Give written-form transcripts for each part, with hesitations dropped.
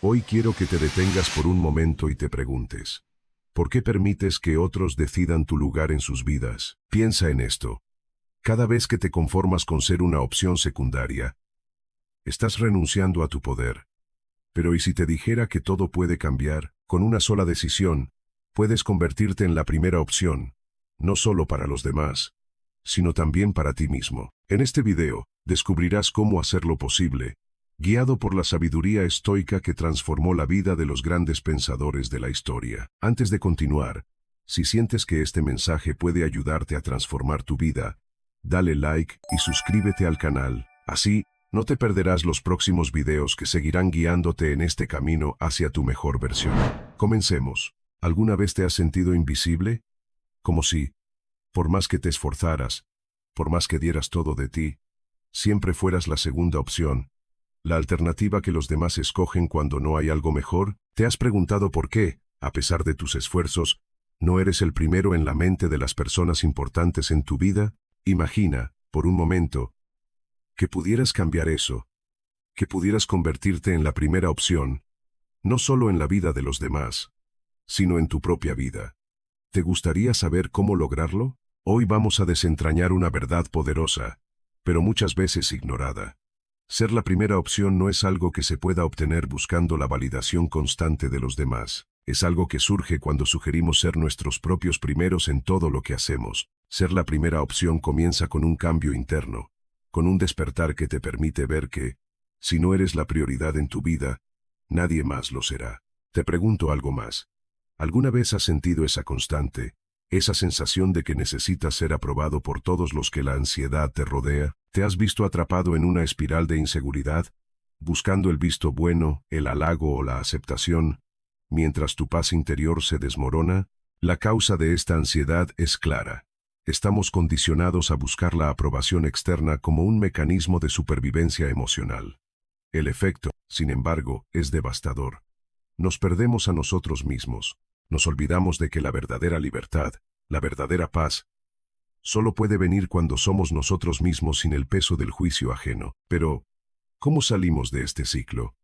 Hoy quiero que te detengas por un momento y te preguntes, ¿por qué permites que otros decidan tu lugar en sus vidas? Piensa en esto. Cada vez que te conformas con ser una opción secundaria, estás renunciando a tu poder. Pero ¿y si te dijera que todo puede cambiar? Con una sola decisión, puedes convertirte en la primera opción, no solo para los demás, sino también para ti mismo. En este video, descubrirás cómo hacerlo posible, guiado por la sabiduría estoica que transformó la vida de los grandes pensadores de la historia. Antes de continuar, si sientes que este mensaje puede ayudarte a transformar tu vida, dale like y suscríbete al canal. Así, no te perderás los próximos videos que seguirán guiándote en este camino hacia tu mejor versión. Comencemos. ¿Alguna vez te has sentido invisible? Como si, por más que te esforzaras, por más que dieras todo de ti, siempre fueras la segunda opción, la alternativa que los demás escogen cuando no hay algo mejor. ¿Te has preguntado por qué, a pesar de tus esfuerzos, no eres el primero en la mente de las personas importantes en tu vida? Imagina, por un momento, que pudieras cambiar eso, que pudieras convertirte en la primera opción, no solo en la vida de los demás, sino en tu propia vida. ¿Te gustaría saber cómo lograrlo? Hoy vamos a desentrañar una verdad poderosa, pero muchas veces ignorada. Ser la primera opción no es algo que se pueda obtener buscando la validación constante de los demás. Es algo que surge cuando sugerimos ser nuestros propios primeros en todo lo que hacemos. Ser la primera opción comienza con un cambio interno, con un despertar que te permite ver que, si no eres la prioridad en tu vida, nadie más lo será. Te pregunto algo más. ¿Alguna vez has sentido esa constante, esa sensación de que necesitas ser aprobado por todos los que la ansiedad te rodea? ¿Te has visto atrapado en una espiral de inseguridad, buscando el visto bueno, el halago o la aceptación, mientras tu paz interior se desmorona? La causa de esta ansiedad es clara. Estamos condicionados a buscar la aprobación externa como un mecanismo de supervivencia emocional. El efecto, sin embargo, es devastador. Nos perdemos a nosotros mismos. Nos olvidamos de que la verdadera libertad, la verdadera paz, solo puede venir cuando somos nosotros mismos sin el peso del juicio ajeno. Pero, ¿cómo salimos de este ciclo?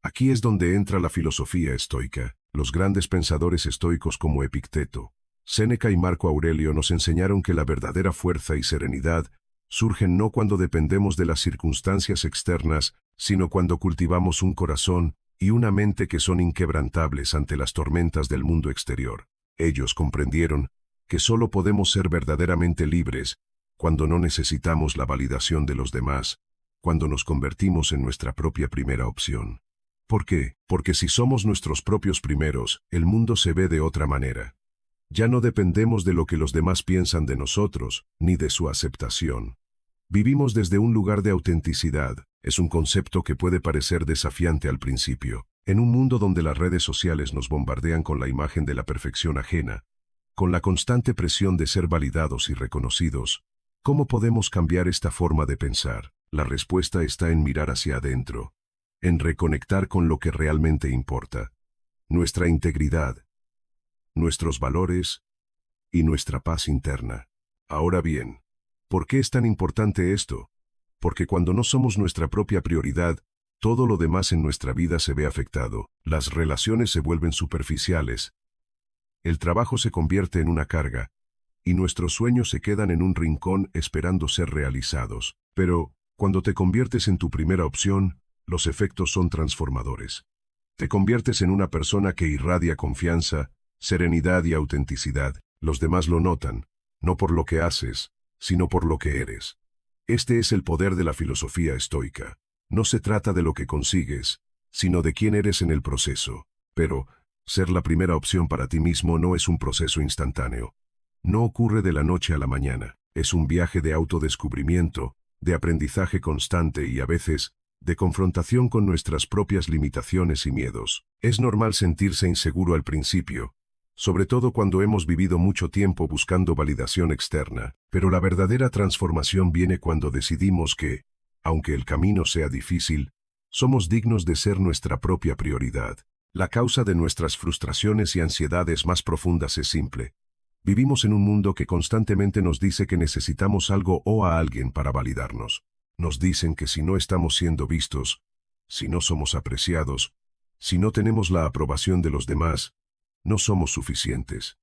Aquí es donde entra la filosofía estoica. Los grandes pensadores estoicos como Epicteto, Séneca y Marco Aurelio nos enseñaron que la verdadera fuerza y serenidad surgen no cuando dependemos de las circunstancias externas, sino cuando cultivamos un corazón y una mente que son inquebrantables ante las tormentas del mundo exterior. Ellos comprendieron que solo podemos ser verdaderamente libres cuando no necesitamos la validación de los demás, cuando nos convertimos en nuestra propia primera opción. ¿Por qué? Porque si somos nuestros propios primeros, el mundo se ve de otra manera. Ya no dependemos de lo que los demás piensan de nosotros, ni de su aceptación. Vivimos desde un lugar de autenticidad. Es un concepto que puede parecer desafiante al principio. En un mundo donde las redes sociales nos bombardean con la imagen de la perfección ajena, con la constante presión de ser validados y reconocidos, ¿cómo podemos cambiar esta forma de pensar? La respuesta está en mirar hacia adentro, en reconectar con lo que realmente importa, nuestra integridad, nuestros valores y nuestra paz interna. Ahora bien, ¿por qué es tan importante esto? Porque cuando no somos nuestra propia prioridad, todo lo demás en nuestra vida se ve afectado. Las relaciones se vuelven superficiales, el trabajo se convierte en una carga, y nuestros sueños se quedan en un rincón esperando ser realizados. Pero, cuando te conviertes en tu primera opción, los efectos son transformadores. Te conviertes en una persona que irradia confianza, serenidad y autenticidad. Los demás lo notan, no por lo que haces, sino por lo que eres. Este es el poder de la filosofía estoica. No se trata de lo que consigues, sino de quién eres en el proceso. Pero, ser la primera opción para ti mismo no es un proceso instantáneo. No ocurre de la noche a la mañana. Es un viaje de autodescubrimiento, de aprendizaje constante y a veces, de confrontación con nuestras propias limitaciones y miedos. Es normal sentirse inseguro al principio, sobre todo cuando hemos vivido mucho tiempo buscando validación externa, pero la verdadera transformación viene cuando decidimos que, aunque el camino sea difícil, somos dignos de ser nuestra propia prioridad. La causa de nuestras frustraciones y ansiedades más profundas es simple. Vivimos en un mundo que constantemente nos dice que necesitamos algo o a alguien para validarnos. Nos dicen que si no estamos siendo vistos, si no somos apreciados, Si no tenemos la aprobación de los demás, no somos suficientes.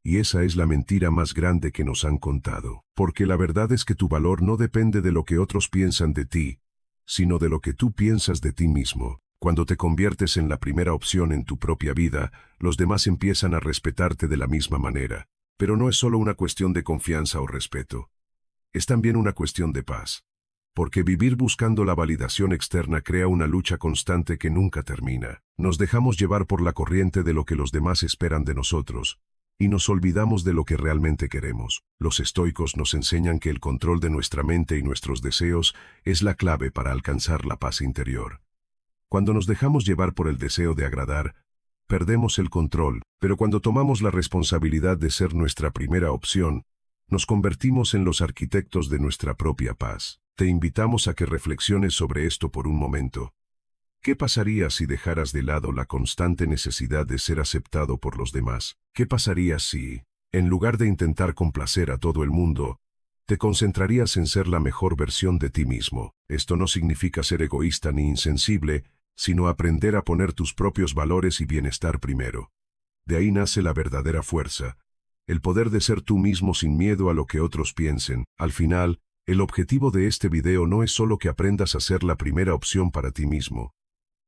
Y esa es la mentira más grande que nos han contado. Porque la verdad es que tu valor no depende de lo que otros piensan de ti, sino de lo que tú piensas de ti mismo. Cuando te conviertes en la primera opción en tu propia vida, los demás empiezan a respetarte de la misma manera. Pero no es solo una cuestión de confianza o respeto. Es también una cuestión de paz. Porque vivir buscando la validación externa crea una lucha constante que nunca termina. Nos dejamos llevar por la corriente de lo que los demás esperan de nosotros, y nos olvidamos de lo que realmente queremos. Los estoicos nos enseñan que el control de nuestra mente y nuestros deseos es la clave para alcanzar la paz interior. Cuando nos dejamos llevar por el deseo de agradar, perdemos el control, pero cuando tomamos la responsabilidad de ser nuestra primera opción, nos convertimos en los arquitectos de nuestra propia paz. Te invitamos a que reflexiones sobre esto por un momento. ¿Qué pasaría si dejaras de lado la constante necesidad de ser aceptado por los demás? ¿Qué pasaría si, en lugar de intentar complacer a todo el mundo, te concentrarías en ser la mejor versión de ti mismo? Esto no significa ser egoísta ni insensible, sino aprender a poner tus propios valores y bienestar primero. De ahí nace la verdadera fuerza, el poder de ser tú mismo sin miedo a lo que otros piensen. Al final, el objetivo de este video no es solo que aprendas a ser la primera opción para ti mismo,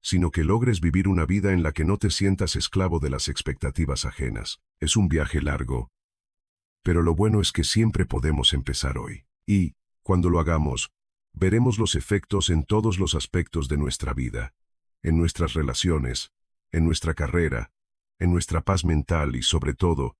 sino que logres vivir una vida en la que no te sientas esclavo de las expectativas ajenas. Es un viaje largo, pero lo bueno es que siempre podemos empezar hoy. Y, cuando lo hagamos, veremos los efectos en todos los aspectos de nuestra vida, en nuestras relaciones, en nuestra carrera, en nuestra paz mental y, sobre todo,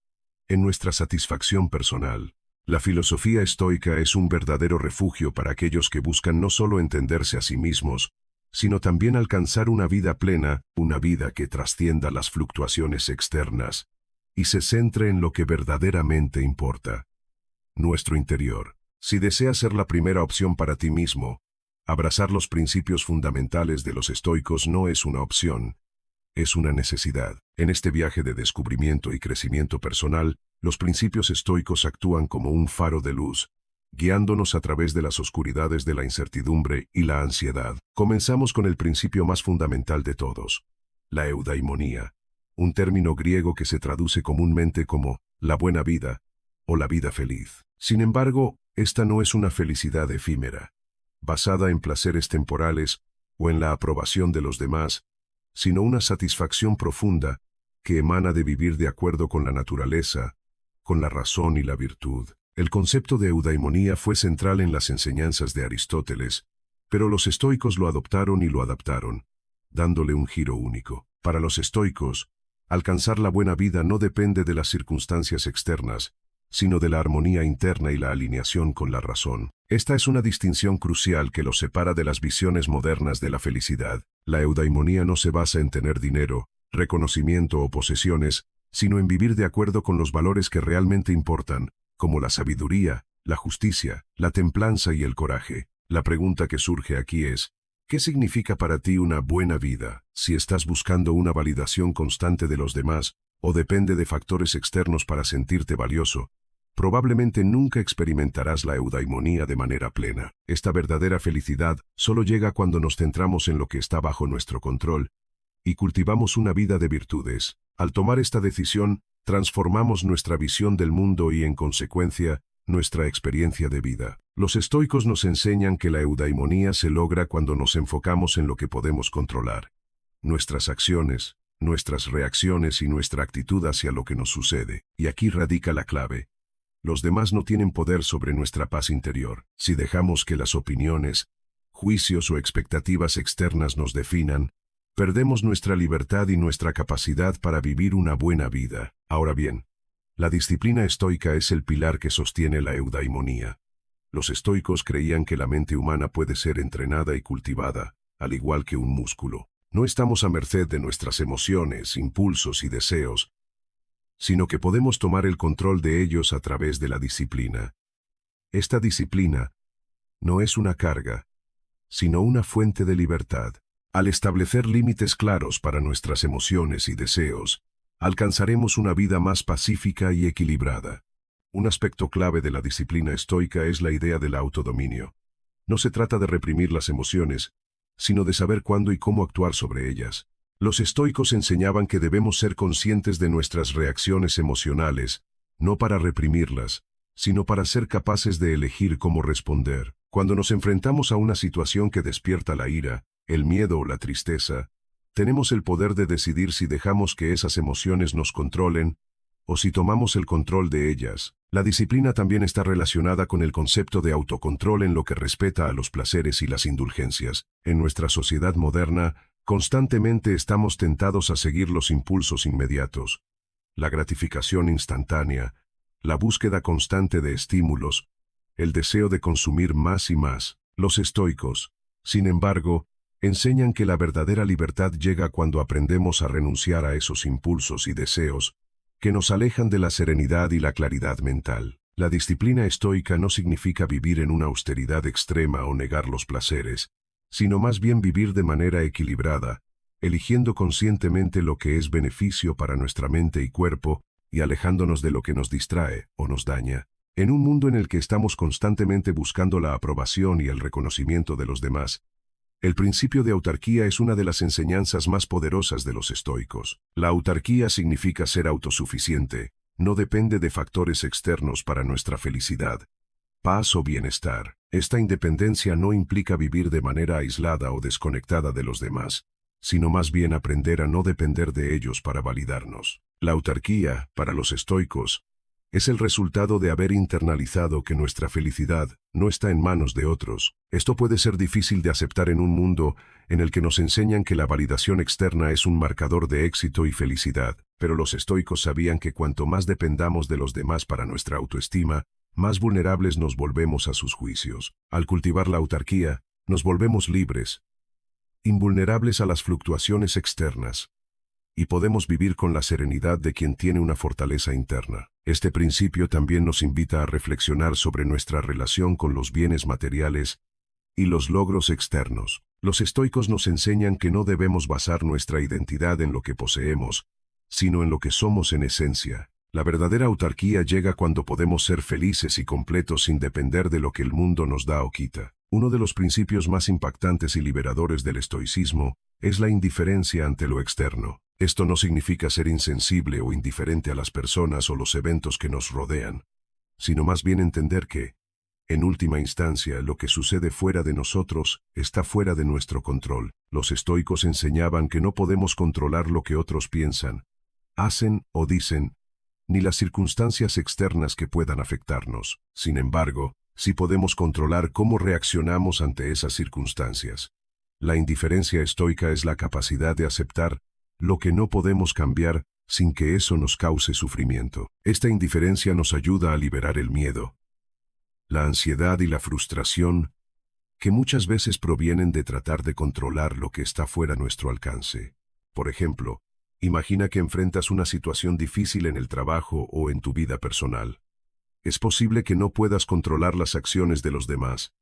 en nuestra satisfacción personal. La filosofía estoica es un verdadero refugio para aquellos que buscan no solo entenderse a sí mismos, sino también alcanzar una vida plena, una vida que trascienda las fluctuaciones externas y se centre en lo que verdaderamente importa: nuestro interior. Si deseas ser la primera opción para ti mismo, abrazar los principios fundamentales de los estoicos no es una opción, es una necesidad. En este viaje de descubrimiento y crecimiento personal, los principios estoicos actúan como un faro de luz, guiándonos a través de las oscuridades de la incertidumbre y la ansiedad. Comenzamos con el principio más fundamental de todos: la eudaimonía, un término griego que se traduce comúnmente como la buena vida o la vida feliz. Sin embargo, esta no es una felicidad efímera, basada en placeres temporales o en la aprobación de los demás, sino una satisfacción profunda que emana de vivir de acuerdo con la naturaleza, con la razón y la virtud. El concepto de eudaimonía fue central en las enseñanzas de Aristóteles, pero los estoicos lo adoptaron y lo adaptaron, dándole un giro único. Para los estoicos, alcanzar la buena vida no depende de las circunstancias externas, sino de la armonía interna y la alineación con la razón. Esta es una distinción crucial que los separa de las visiones modernas de la felicidad. La eudaimonía no se basa en tener dinero, reconocimiento o posesiones, sino en vivir de acuerdo con los valores que realmente importan, como la sabiduría, la justicia, la templanza y el coraje. La pregunta que surge aquí es: ¿qué significa para ti una buena vida? Si estás buscando una validación constante de los demás, o depende de factores externos para sentirte valioso, probablemente nunca experimentarás la eudaimonía de manera plena. Esta verdadera felicidad solo llega cuando nos centramos en lo que está bajo nuestro control y cultivamos una vida de virtudes. Al tomar esta decisión, transformamos nuestra visión del mundo y, en consecuencia, nuestra experiencia de vida. Los estoicos nos enseñan que la eudaimonía se logra cuando nos enfocamos en lo que podemos controlar: nuestras acciones, nuestras reacciones y nuestra actitud hacia lo que nos sucede. Y aquí radica la clave: los demás no tienen poder sobre nuestra paz interior. Si dejamos que las opiniones, juicios o expectativas externas nos definan, perdemos nuestra libertad y nuestra capacidad para vivir una buena vida. Ahora bien, la disciplina estoica es el pilar que sostiene la eudaimonía. Los estoicos creían que la mente humana puede ser entrenada y cultivada, al igual que un músculo. No estamos a merced de nuestras emociones, impulsos y deseos, sino que podemos tomar el control de ellos a través de la disciplina. Esta disciplina no es una carga, sino una fuente de libertad. Al establecer límites claros para nuestras emociones y deseos, alcanzaremos una vida más pacífica y equilibrada. Un aspecto clave de la disciplina estoica es la idea del autodominio. No se trata de reprimir las emociones, sino de saber cuándo y cómo actuar sobre ellas. Los estoicos enseñaban que debemos ser conscientes de nuestras reacciones emocionales, no para reprimirlas, sino para ser capaces de elegir cómo responder. Cuando nos enfrentamos a una situación que despierta la ira, el miedo o la tristeza, tenemos el poder de decidir si dejamos que esas emociones nos controlen o si tomamos el control de ellas. La disciplina también está relacionada con el concepto de autocontrol en lo que respecta a los placeres y las indulgencias. En nuestra sociedad moderna, constantemente estamos tentados a seguir los impulsos inmediatos, la gratificación instantánea, la búsqueda constante de estímulos, el deseo de consumir más y más. Los estoicos, sin embargo, enseñan que la verdadera libertad llega cuando aprendemos a renunciar a esos impulsos y deseos que nos alejan de la serenidad y la claridad mental. La disciplina estoica no significa vivir en una austeridad extrema o negar los placeres, sino más bien vivir de manera equilibrada, eligiendo conscientemente lo que es beneficio para nuestra mente y cuerpo, y alejándonos de lo que nos distrae o nos daña. En un mundo en el que estamos constantemente buscando la aprobación y el reconocimiento de los demás, el principio de autarquía es una de las enseñanzas más poderosas de los estoicos. La autarquía significa ser autosuficiente, no depende de factores externos para nuestra felicidad, paz o bienestar. Esta independencia no implica vivir de manera aislada o desconectada de los demás, sino más bien aprender a no depender de ellos para validarnos. La autarquía, para los estoicos, es el resultado de haber internalizado que nuestra felicidad no está en manos de otros. Esto puede ser difícil de aceptar en un mundo en el que nos enseñan que la validación externa es un marcador de éxito y felicidad, pero los estoicos sabían que cuanto más dependamos de los demás para nuestra autoestima, más vulnerables nos volvemos a sus juicios. Al cultivar la autarquía, nos volvemos libres, invulnerables a las fluctuaciones externas, y podemos vivir con la serenidad de quien tiene una fortaleza interna. Este principio también nos invita a reflexionar sobre nuestra relación con los bienes materiales y los logros externos. Los estoicos nos enseñan que no debemos basar nuestra identidad en lo que poseemos, sino en lo que somos en esencia. La verdadera autarquía llega cuando podemos ser felices y completos sin depender de lo que el mundo nos da o quita. Uno de los principios más impactantes y liberadores del estoicismo es la indiferencia ante lo externo. Esto no significa ser insensible o indiferente a las personas o los eventos que nos rodean, sino más bien entender que, en última instancia, lo que sucede fuera de nosotros está fuera de nuestro control. Los estoicos enseñaban que no podemos controlar lo que otros piensan, hacen o dicen, ni las circunstancias externas que puedan afectarnos. Sin embargo, sí podemos controlar cómo reaccionamos ante esas circunstancias. La indiferencia estoica es la capacidad de aceptar lo que no podemos cambiar sin que eso nos cause sufrimiento. Esta indiferencia nos ayuda a liberar el miedo, la ansiedad y la frustración, que muchas veces provienen de tratar de controlar lo que está fuera de nuestro alcance. Por ejemplo, imagina que enfrentas una situación difícil en el trabajo o en tu vida personal. Es posible que no puedas controlar las acciones de los demás,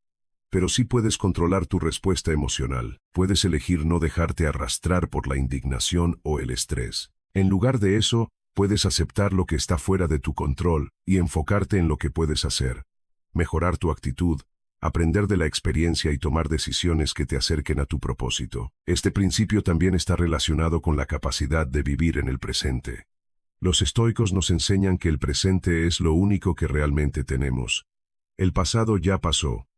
pero sí puedes controlar tu respuesta emocional. Puedes elegir no dejarte arrastrar por la indignación o el estrés. En lugar de eso, puedes aceptar lo que está fuera de tu control y enfocarte en lo que puedes hacer. Mejorar tu actitud, aprender de la experiencia y tomar decisiones que te acerquen a tu propósito. Este principio también está relacionado con la capacidad de vivir en el presente. Los estoicos nos enseñan que el presente es lo único que realmente tenemos. El pasado ya pasó,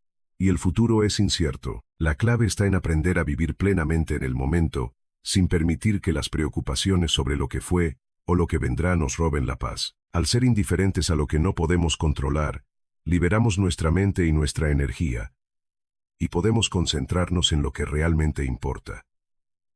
y el futuro es incierto. La clave está en aprender a vivir plenamente en el momento, sin permitir que las preocupaciones sobre lo que fue o lo que vendrá nos roben la paz. Al ser indiferentes a lo que no podemos controlar, liberamos nuestra mente y nuestra energía, y podemos concentrarnos en lo que realmente importa.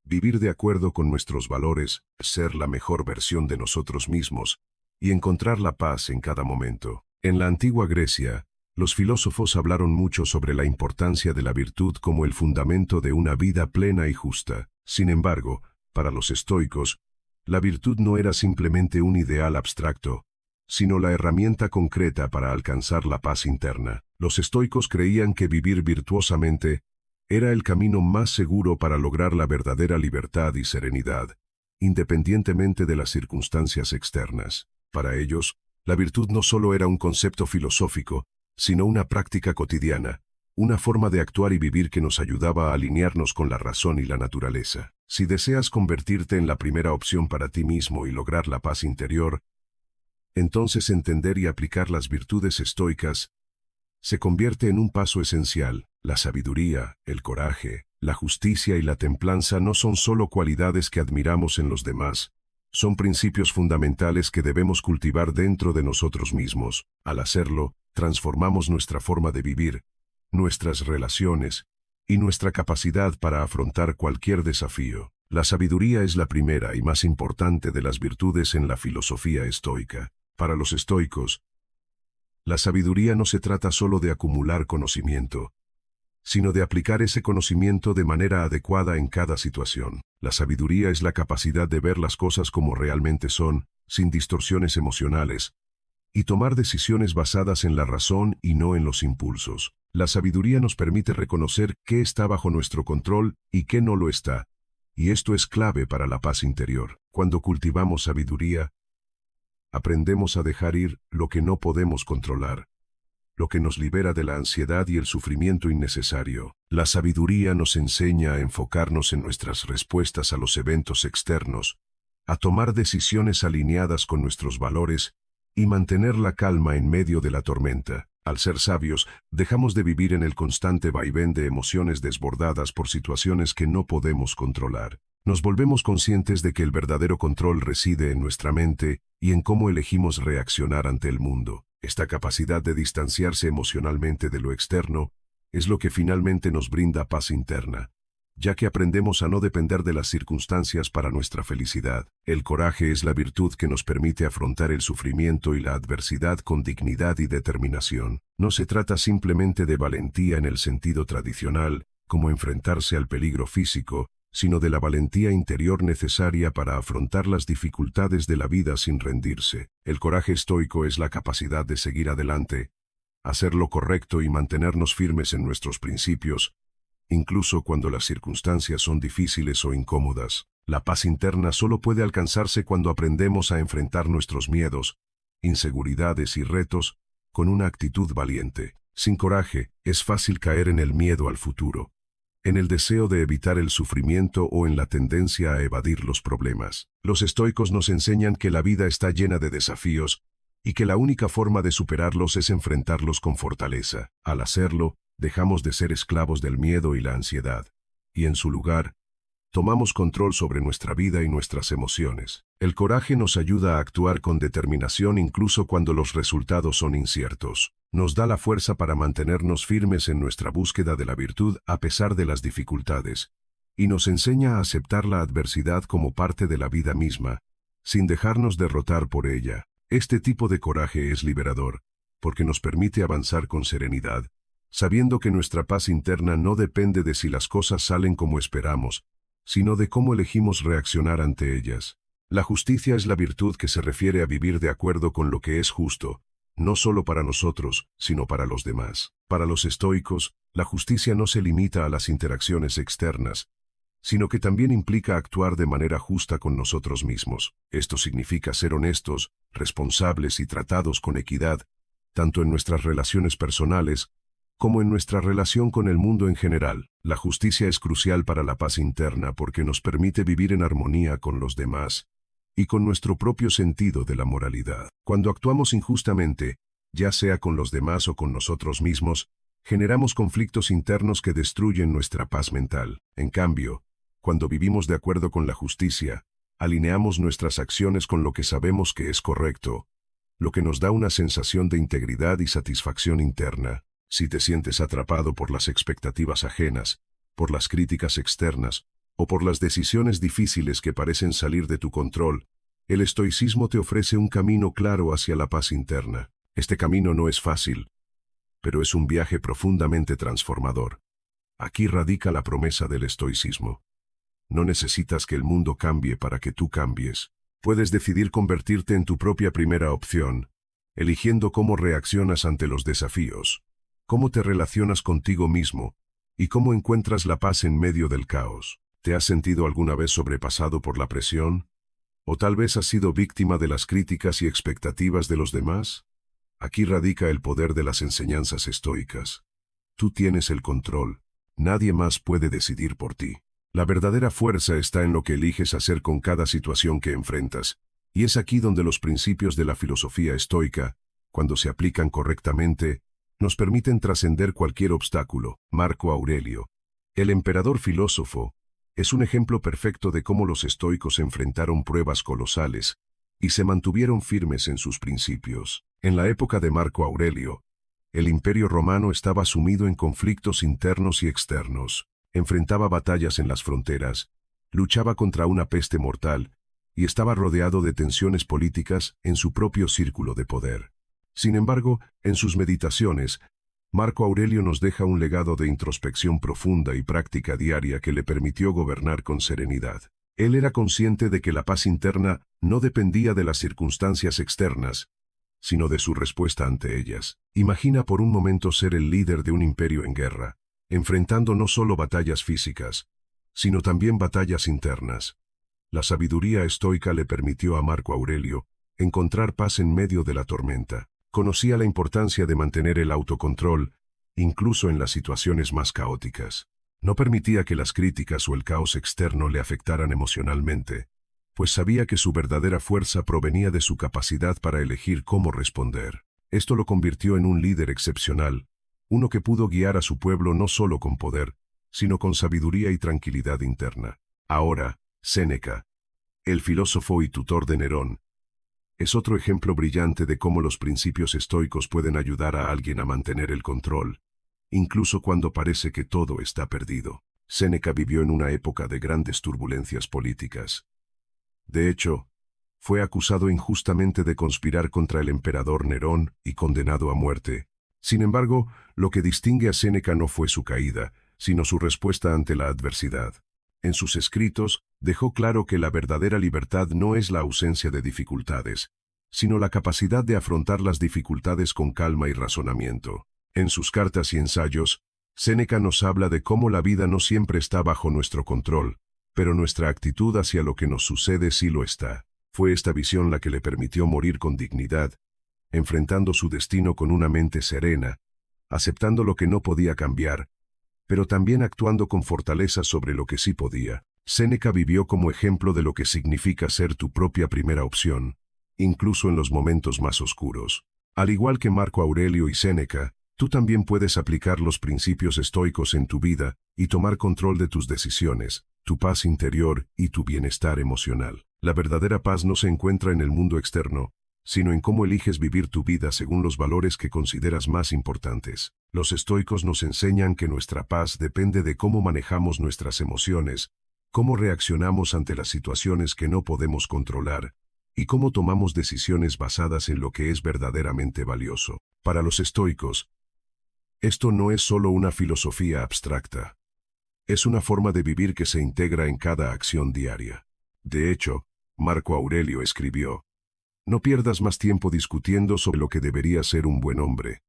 Vivir de acuerdo con nuestros valores, ser la mejor versión de nosotros mismos, y encontrar la paz en cada momento. En la antigua Grecia, los filósofos hablaron mucho sobre la importancia de la virtud como el fundamento de una vida plena y justa. Sin embargo, para los estoicos, la virtud no era simplemente un ideal abstracto, sino la herramienta concreta para alcanzar la paz interna. Los estoicos creían que vivir virtuosamente era el camino más seguro para lograr la verdadera libertad y serenidad, independientemente de las circunstancias externas. Para ellos, la virtud no solo era un concepto filosófico, sino una práctica cotidiana, una forma de actuar y vivir que nos ayudaba a alinearnos con la razón y la naturaleza. Si deseas convertirte en la primera opción para ti mismo y lograr la paz interior, entonces entender y aplicar las virtudes estoicas se convierte en un paso esencial. La sabiduría, el coraje, la justicia y la templanza no son solo cualidades que admiramos en los demás, son principios fundamentales que debemos cultivar dentro de nosotros mismos. Al hacerlo, transformamos nuestra forma de vivir, nuestras relaciones y nuestra capacidad para afrontar cualquier desafío. La sabiduría es la primera y más importante de las virtudes en la filosofía estoica. Para los estoicos, la sabiduría no se trata solo de acumular conocimiento, sino de aplicar ese conocimiento de manera adecuada en cada situación. La sabiduría es la capacidad de ver las cosas como realmente son, sin distorsiones emocionales, y tomar decisiones basadas en la razón y no en los impulsos. La sabiduría nos permite reconocer qué está bajo nuestro control y qué no lo está, y esto es clave para la paz interior. Cuando cultivamos sabiduría, aprendemos a dejar ir lo que no podemos controlar, lo que nos libera de la ansiedad y el sufrimiento innecesario. La sabiduría nos enseña a enfocarnos en nuestras respuestas a los eventos externos, a tomar decisiones alineadas con nuestros valores y mantener la calma en medio de la tormenta. Al ser sabios, dejamos de vivir en el constante vaivén de emociones desbordadas por situaciones que no podemos controlar. Nos volvemos conscientes de que el verdadero control reside en nuestra mente y en cómo elegimos reaccionar ante el mundo. Esta capacidad de distanciarse emocionalmente de lo externo es lo que finalmente nos brinda paz interna, ya que aprendemos a no depender de las circunstancias para nuestra felicidad. El coraje es la virtud que nos permite afrontar el sufrimiento y la adversidad con dignidad y determinación. No se trata simplemente de valentía en el sentido tradicional, como enfrentarse al peligro físico, sino de la valentía interior necesaria para afrontar las dificultades de la vida sin rendirse. El coraje estoico es la capacidad de seguir adelante, hacer lo correcto y mantenernos firmes en nuestros principios, incluso cuando las circunstancias son difíciles o incómodas. La paz interna solo puede alcanzarse cuando aprendemos a enfrentar nuestros miedos, inseguridades y retos con una actitud valiente. Sin coraje, es fácil caer en el miedo al futuro, en el deseo de evitar el sufrimiento o en la tendencia a evadir los problemas. Los estoicos nos enseñan que la vida está llena de desafíos y que la única forma de superarlos es enfrentarlos con fortaleza. Al hacerlo, dejamos de ser esclavos del miedo y la ansiedad, y en su lugar, tomamos control sobre nuestra vida y nuestras emociones. El coraje nos ayuda a actuar con determinación incluso cuando los resultados son inciertos. Nos da la fuerza para mantenernos firmes en nuestra búsqueda de la virtud a pesar de las dificultades, y nos enseña a aceptar la adversidad como parte de la vida misma, sin dejarnos derrotar por ella. Este tipo de coraje es liberador, porque nos permite avanzar con serenidad, sabiendo que nuestra paz interna no depende de si las cosas salen como esperamos, sino de cómo elegimos reaccionar ante ellas. La justicia es la virtud que se refiere a vivir de acuerdo con lo que es justo, no solo para nosotros, sino para los demás. Para los estoicos, la justicia no se limita a las interacciones externas, sino que también implica actuar de manera justa con nosotros mismos. Esto significa ser honestos, responsables y tratados con equidad, tanto en nuestras relaciones personales, como en nuestra relación con el mundo en general. La justicia es crucial para la paz interna porque nos permite vivir en armonía con los demás y con nuestro propio sentido de la moralidad. Cuando actuamos injustamente, ya sea con los demás o con nosotros mismos, generamos conflictos internos que destruyen nuestra paz mental. En cambio, cuando vivimos de acuerdo con la justicia, alineamos nuestras acciones con lo que sabemos que es correcto, lo que nos da una sensación de integridad y satisfacción interna. Si te sientes atrapado por las expectativas ajenas, por las críticas externas, o por las decisiones difíciles que parecen salir de tu control, el estoicismo te ofrece un camino claro hacia la paz interna. Este camino no es fácil, pero es un viaje profundamente transformador. Aquí radica la promesa del estoicismo. No necesitas que el mundo cambie para que tú cambies. Puedes decidir convertirte en tu propia primera opción, eligiendo cómo reaccionas ante los desafíos, cómo te relacionas contigo mismo y cómo encuentras la paz en medio del caos. ¿Te has sentido alguna vez sobrepasado por la presión? ¿O tal vez has sido víctima de las críticas y expectativas de los demás? Aquí radica el poder de las enseñanzas estoicas. Tú tienes el control. Nadie más puede decidir por ti. La verdadera fuerza está en lo que eliges hacer con cada situación que enfrentas. Y es aquí donde los principios de la filosofía estoica, cuando se aplican correctamente, nos permiten trascender cualquier obstáculo. Marco Aurelio, el emperador filósofo, es un ejemplo perfecto de cómo los estoicos enfrentaron pruebas colosales y se mantuvieron firmes en sus principios. En la época de Marco Aurelio, el Imperio Romano estaba sumido en conflictos internos y externos, enfrentaba batallas en las fronteras, luchaba contra una peste mortal y estaba rodeado de tensiones políticas en su propio círculo de poder. Sin embargo, en sus meditaciones, Marco Aurelio nos deja un legado de introspección profunda y práctica diaria que le permitió gobernar con serenidad. Él era consciente de que la paz interna no dependía de las circunstancias externas, sino de su respuesta ante ellas. Imagina por un momento ser el líder de un imperio en guerra, enfrentando no solo batallas físicas, sino también batallas internas. La sabiduría estoica le permitió a Marco Aurelio encontrar paz en medio de la tormenta. Conocía la importancia de mantener el autocontrol, incluso en las situaciones más caóticas. No permitía que las críticas o el caos externo le afectaran emocionalmente, pues sabía que su verdadera fuerza provenía de su capacidad para elegir cómo responder. Esto lo convirtió en un líder excepcional, uno que pudo guiar a su pueblo no solo con poder, sino con sabiduría y tranquilidad interna. Ahora, Séneca, el filósofo y tutor de Nerón, es otro ejemplo brillante de cómo los principios estoicos pueden ayudar a alguien a mantener el control, incluso cuando parece que todo está perdido. Séneca vivió en una época de grandes turbulencias políticas. De hecho, fue acusado injustamente de conspirar contra el emperador Nerón y condenado a muerte. Sin embargo, lo que distingue a Séneca no fue su caída, sino su respuesta ante la adversidad. En sus escritos, dejó claro que la verdadera libertad no es la ausencia de dificultades, sino la capacidad de afrontar las dificultades con calma y razonamiento. En sus cartas y ensayos, Séneca nos habla de cómo la vida no siempre está bajo nuestro control, pero nuestra actitud hacia lo que nos sucede sí lo está. Fue esta visión la que le permitió morir con dignidad, enfrentando su destino con una mente serena, aceptando lo que no podía cambiar, pero también actuando con fortaleza sobre lo que sí podía. Séneca vivió como ejemplo de lo que significa ser tu propia primera opción, incluso en los momentos más oscuros. Al igual que Marco Aurelio y Séneca, tú también puedes aplicar los principios estoicos en tu vida y tomar control de tus decisiones, tu paz interior y tu bienestar emocional. La verdadera paz no se encuentra en el mundo externo, sino en cómo eliges vivir tu vida según los valores que consideras más importantes. Los estoicos nos enseñan que nuestra paz depende de cómo manejamos nuestras emociones, cómo reaccionamos ante las situaciones que no podemos controlar, y cómo tomamos decisiones basadas en lo que es verdaderamente valioso. Para los estoicos, esto no es solo una filosofía abstracta. Es una forma de vivir que se integra en cada acción diaria. De hecho, Marco Aurelio escribió: no pierdas más tiempo discutiendo sobre lo que debería ser un buen hombre.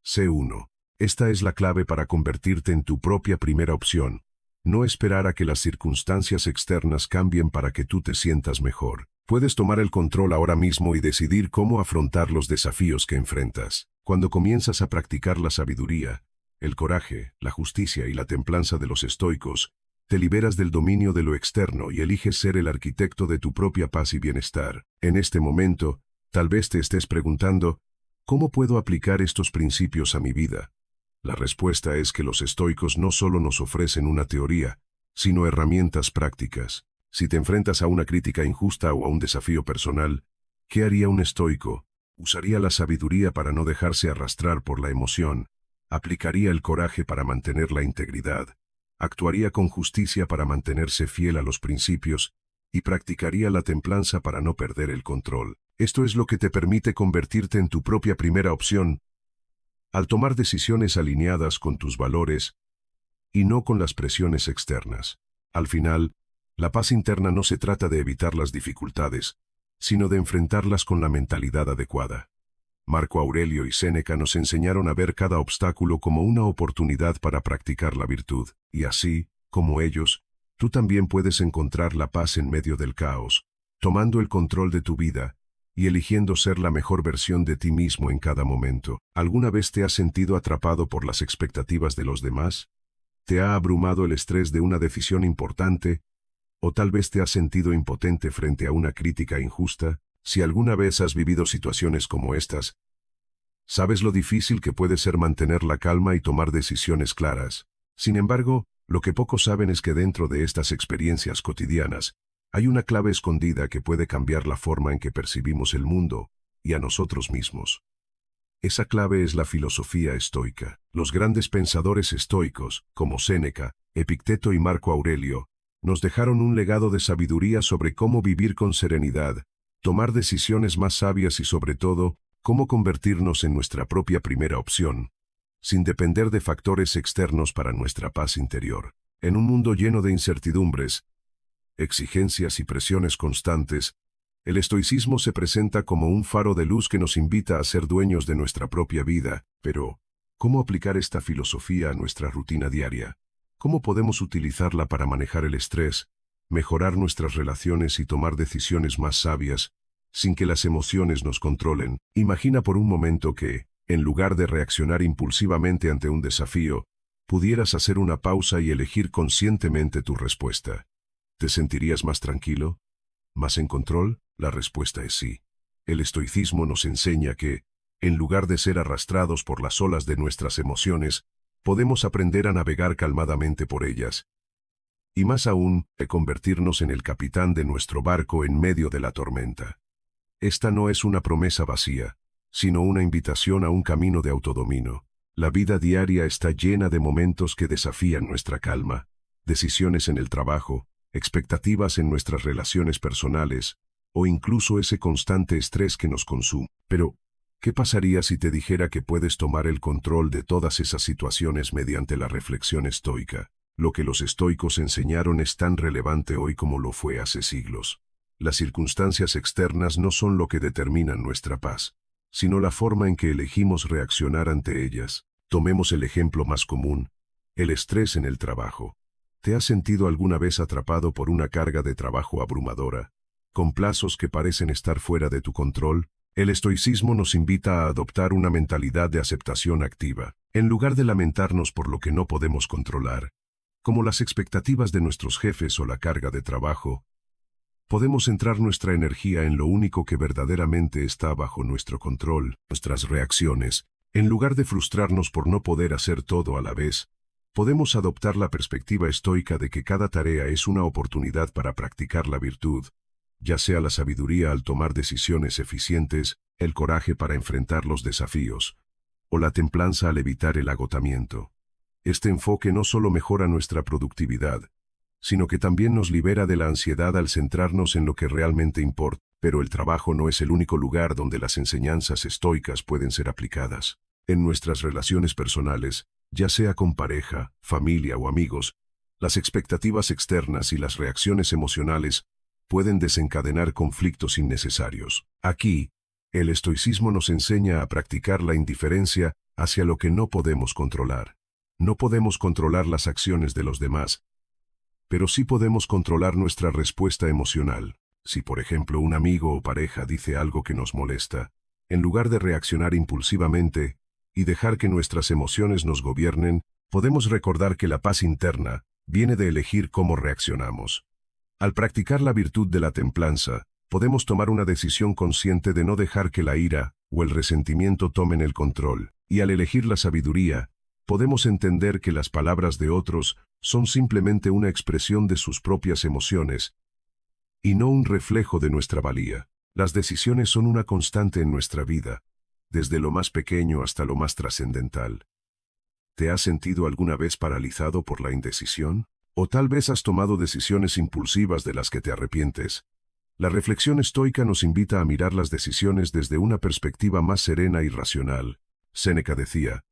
Sé uno. Esta es la clave para convertirte en tu propia primera opción. No esperar a que las circunstancias externas cambien para que tú te sientas mejor. Puedes tomar el control ahora mismo y decidir cómo afrontar los desafíos que enfrentas. Cuando comienzas a practicar la sabiduría, el coraje, la justicia y la templanza de los estoicos, te liberas del dominio de lo externo y eliges ser el arquitecto de tu propia paz y bienestar. En este momento, tal vez te estés preguntando, ¿cómo puedo aplicar estos principios a mi vida? La respuesta es que los estoicos no solo nos ofrecen una teoría, sino herramientas prácticas. Si te enfrentas a una crítica injusta o a un desafío personal, ¿qué haría un estoico? Usaría la sabiduría para no dejarse arrastrar por la emoción, aplicaría el coraje para mantener la integridad, actuaría con justicia para mantenerse fiel a los principios y practicaría la templanza para no perder el control. Esto es lo que te permite convertirte en tu propia primera opción, al tomar decisiones alineadas con tus valores y no con las presiones externas. Al final, la paz interna no se trata de evitar las dificultades, sino de enfrentarlas con la mentalidad adecuada. Marco Aurelio y Séneca nos enseñaron a ver cada obstáculo como una oportunidad para practicar la virtud, y así, como ellos, tú también puedes encontrar la paz en medio del caos, tomando el control de tu vida y eligiendo ser la mejor versión de ti mismo en cada momento. ¿Alguna vez te has sentido atrapado por las expectativas de los demás? ¿Te ha abrumado el estrés de una decisión importante? ¿O tal vez te has sentido impotente frente a una crítica injusta? Si alguna vez has vivido situaciones como estas, sabes lo difícil que puede ser mantener la calma y tomar decisiones claras. Sin embargo, lo que pocos saben es que dentro de estas experiencias cotidianas, hay una clave escondida que puede cambiar la forma en que percibimos el mundo y a nosotros mismos. Esa clave es la filosofía estoica. Los grandes pensadores estoicos, como Séneca, Epicteto y Marco Aurelio, nos dejaron un legado de sabiduría sobre cómo vivir con serenidad, tomar decisiones más sabias y sobre todo, cómo convertirnos en nuestra propia primera opción, sin depender de factores externos para nuestra paz interior. En un mundo lleno de incertidumbres, exigencias y presiones constantes, el estoicismo se presenta como un faro de luz que nos invita a ser dueños de nuestra propia vida. Pero, ¿cómo aplicar esta filosofía a nuestra rutina diaria? ¿Cómo podemos utilizarla para manejar el estrés, mejorar nuestras relaciones y tomar decisiones más sabias, sin que las emociones nos controlen? Imagina por un momento que, en lugar de reaccionar impulsivamente ante un desafío, pudieras hacer una pausa y elegir conscientemente tu respuesta. ¿Te sentirías más tranquilo? ¿Más en control? La respuesta es sí. El estoicismo nos enseña que, en lugar de ser arrastrados por las olas de nuestras emociones, podemos aprender a navegar calmadamente por ellas. Y más aún, de convertirnos en el capitán de nuestro barco en medio de la tormenta. Esta no es una promesa vacía, sino una invitación a un camino de autodominio. La vida diaria está llena de momentos que desafían nuestra calma, decisiones en el trabajo, expectativas en nuestras relaciones personales, o incluso ese constante estrés que nos consume. Pero, ¿qué pasaría si te dijera que puedes tomar el control de todas esas situaciones mediante la reflexión estoica? Lo que los estoicos enseñaron es tan relevante hoy como lo fue hace siglos. Las circunstancias externas no son lo que determinan nuestra paz, sino la forma en que elegimos reaccionar ante ellas. Tomemos el ejemplo más común, el estrés en el trabajo. ¿Te has sentido alguna vez atrapado por una carga de trabajo abrumadora, con plazos que parecen estar fuera de tu control? El estoicismo nos invita a adoptar una mentalidad de aceptación activa, en lugar de lamentarnos por lo que no podemos controlar, como las expectativas de nuestros jefes o la carga de trabajo. Podemos centrar nuestra energía en lo único que verdaderamente está bajo nuestro control, nuestras reacciones. En lugar de frustrarnos por no poder hacer todo a la vez, podemos adoptar la perspectiva estoica de que cada tarea es una oportunidad para practicar la virtud, ya sea la sabiduría al tomar decisiones eficientes, el coraje para enfrentar los desafíos, o la templanza al evitar el agotamiento. Este enfoque no solo mejora nuestra productividad, sino que también nos libera de la ansiedad al centrarnos en lo que realmente importa. Pero el trabajo no es el único lugar donde las enseñanzas estoicas pueden ser aplicadas. En nuestras relaciones personales, ya sea con pareja, familia o amigos, las expectativas externas y las reacciones emocionales pueden desencadenar conflictos innecesarios. Aquí, el estoicismo nos enseña a practicar la indiferencia hacia lo que no podemos controlar. No podemos controlar las acciones de los demás, pero sí podemos controlar nuestra respuesta emocional. Si por ejemplo un amigo o pareja dice algo que nos molesta, en lugar de reaccionar impulsivamente y dejar que nuestras emociones nos gobiernen, podemos recordar que la paz interna viene de elegir cómo reaccionamos. Al practicar la virtud de la templanza, podemos tomar una decisión consciente de no dejar que la ira o el resentimiento tomen el control, y al elegir la sabiduría, podemos entender que las palabras de otros son simplemente una expresión de sus propias emociones, y no un reflejo de nuestra valía. Las decisiones son una constante en nuestra vida, desde lo más pequeño hasta lo más trascendental. ¿Te has sentido alguna vez paralizado por la indecisión? ¿O tal vez has tomado decisiones impulsivas de las que te arrepientes? La reflexión estoica nos invita a mirar las decisiones desde una perspectiva más serena y racional. Séneca decía,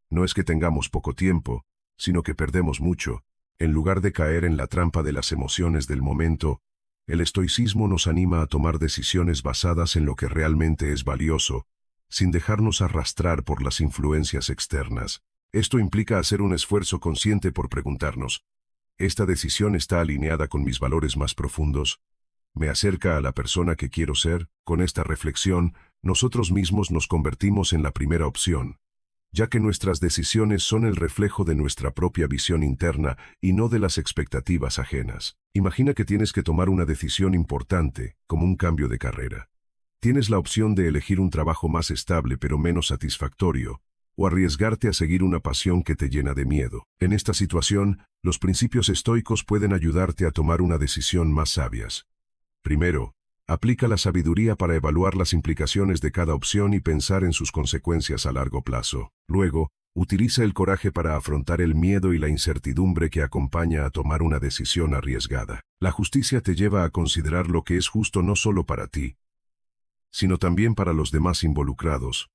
no es que tengamos poco tiempo, sino que perdemos mucho. En lugar de caer en la trampa de las emociones del momento, el estoicismo nos anima a tomar decisiones basadas en lo que realmente es valioso, sin dejarnos arrastrar por las influencias externas. Esto implica hacer un esfuerzo consciente por preguntarnos, ¿esta decisión está alineada con mis valores más profundos? ¿Me acerca a la persona que quiero ser? Con esta reflexión, nosotros mismos nos convertimos en la primera opción, ya que nuestras decisiones son el reflejo de nuestra propia visión interna y no de las expectativas ajenas. Imagina que tienes que tomar una decisión importante, como un cambio de carrera. Tienes la opción de elegir un trabajo más estable pero menos satisfactorio, o arriesgarte a seguir una pasión que te llena de miedo. En esta situación, los principios estoicos pueden ayudarte a tomar una decisión más sabias. Primero, aplica la sabiduría para evaluar las implicaciones de cada opción y pensar en sus consecuencias a largo plazo. Luego, utiliza el coraje para afrontar el miedo y la incertidumbre que acompaña a tomar una decisión arriesgada. La justicia te lleva a considerar lo que es justo no solo para ti, sino también para los demás involucrados,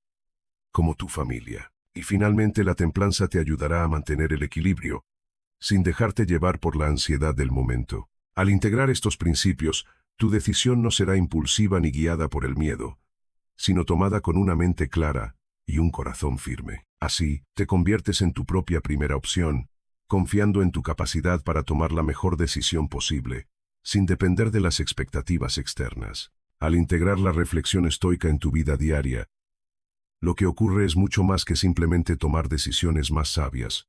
como tu familia. Y finalmente la templanza te ayudará a mantener el equilibrio, sin dejarte llevar por la ansiedad del momento. Al integrar estos principios, tu decisión no será impulsiva ni guiada por el miedo, sino tomada con una mente clara y un corazón firme. Así, te conviertes en tu propia primera opción, confiando en tu capacidad para tomar la mejor decisión posible, sin depender de las expectativas externas. Al integrar la reflexión estoica en tu vida diaria, lo que ocurre es mucho más que simplemente tomar decisiones más sabias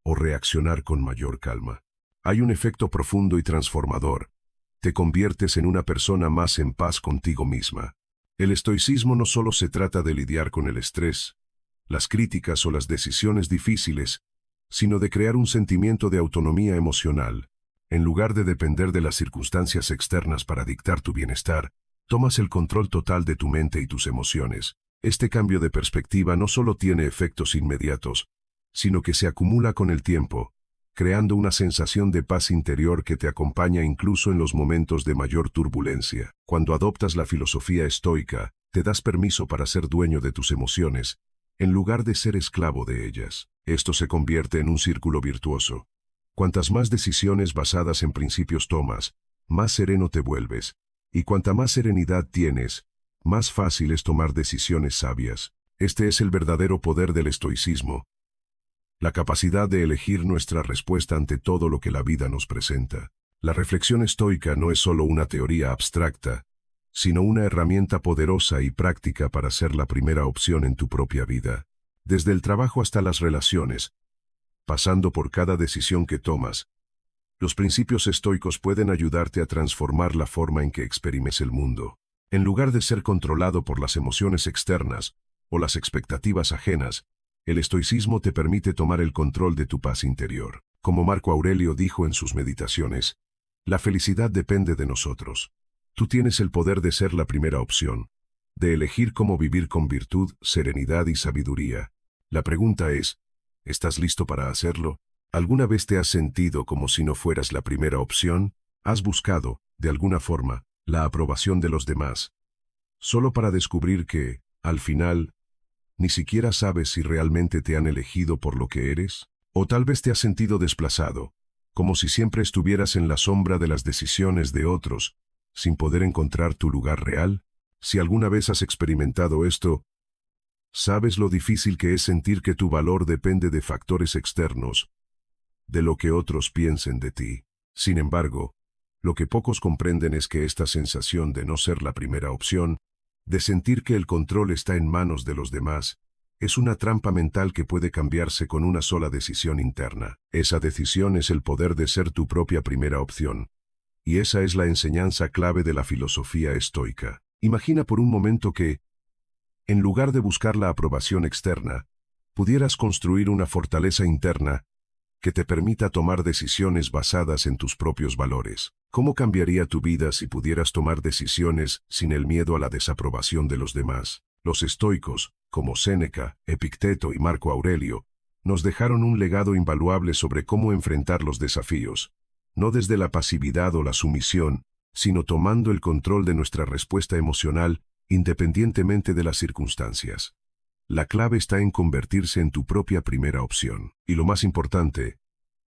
o reaccionar con mayor calma. Hay un efecto profundo y transformador. Te conviertes en una persona más en paz contigo misma. El estoicismo no solo se trata de lidiar con el estrés, las críticas o las decisiones difíciles, sino de crear un sentimiento de autonomía emocional. En lugar de depender de las circunstancias externas para dictar tu bienestar, tomas el control total de tu mente y tus emociones. Este cambio de perspectiva no solo tiene efectos inmediatos, sino que se acumula con el tiempo, creando una sensación de paz interior que te acompaña incluso en los momentos de mayor turbulencia. Cuando adoptas la filosofía estoica, te das permiso para ser dueño de tus emociones, en lugar de ser esclavo de ellas. Esto se convierte en un círculo virtuoso. Cuantas más decisiones basadas en principios tomas, más sereno te vuelves, y cuanta más serenidad tienes, más fácil es tomar decisiones sabias. Este es el verdadero poder del estoicismo, la capacidad de elegir nuestra respuesta ante todo lo que la vida nos presenta. La reflexión estoica no es solo una teoría abstracta, sino una herramienta poderosa y práctica para ser la primera opción en tu propia vida. Desde el trabajo hasta las relaciones, pasando por cada decisión que tomas, los principios estoicos pueden ayudarte a transformar la forma en que experimentes el mundo. En lugar de ser controlado por las emociones externas o las expectativas ajenas, el estoicismo te permite tomar el control de tu paz interior. Como Marco Aurelio dijo en sus meditaciones, la felicidad depende de nosotros. Tú tienes el poder de ser la primera opción, de elegir cómo vivir con virtud, serenidad y sabiduría. La pregunta es, ¿estás listo para hacerlo? ¿Alguna vez te has sentido como si no fueras la primera opción? ¿Has buscado, de alguna forma, la aprobación de los demás, solo para descubrir que, al final, ni siquiera sabes si realmente te han elegido por lo que eres? O tal vez te has sentido desplazado, como si siempre estuvieras en la sombra de las decisiones de otros, sin poder encontrar tu lugar real. Si alguna vez has experimentado esto, sabes lo difícil que es sentir que tu valor depende de factores externos, de lo que otros piensen de ti. Sin embargo, lo que pocos comprenden es que esta sensación de no ser la primera opción, de sentir que el control está en manos de los demás, es una trampa mental que puede cambiarse con una sola decisión interna. Esa decisión es el poder de ser tu propia primera opción. Y esa es la enseñanza clave de la filosofía estoica. Imagina por un momento que, en lugar de buscar la aprobación externa, pudieras construir una fortaleza interna que te permita tomar decisiones basadas en tus propios valores. ¿Cómo cambiaría tu vida si pudieras tomar decisiones sin el miedo a la desaprobación de los demás? Los estoicos, como Séneca, Epicteto y Marco Aurelio, nos dejaron un legado invaluable sobre cómo enfrentar los desafíos, no desde la pasividad o la sumisión, sino tomando el control de nuestra respuesta emocional independientemente de las circunstancias. La clave está en convertirse en tu propia primera opción. Y lo más importante